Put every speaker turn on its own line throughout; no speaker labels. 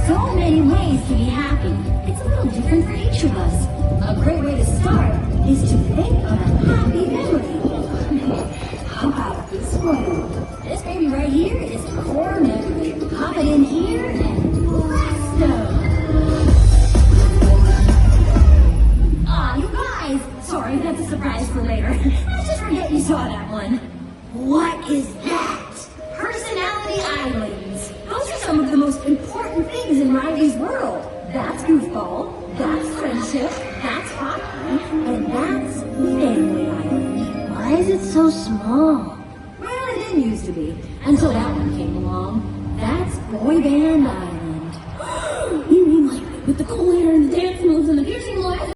so many ways to be happy. It's a little different for each of us. A great way to start is to think of a happy memory. How about this one? This baby right here is a core memory. Pop it in here and presto! Aw, you guys! Sorry, that's a surprise for later. I just forget you saw that one. What is that? Personality islands. Those are some of the most important things in Riley's world. That's goofball, that's friendship, that's hockey, and that's family island.
Why is it so small?
Well, it didn't used to be, until that one came along. That's boy band island.
You mean like with the cool hair and the dance moves and the piercing voice?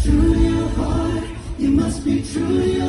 True to your heart, you must be true to your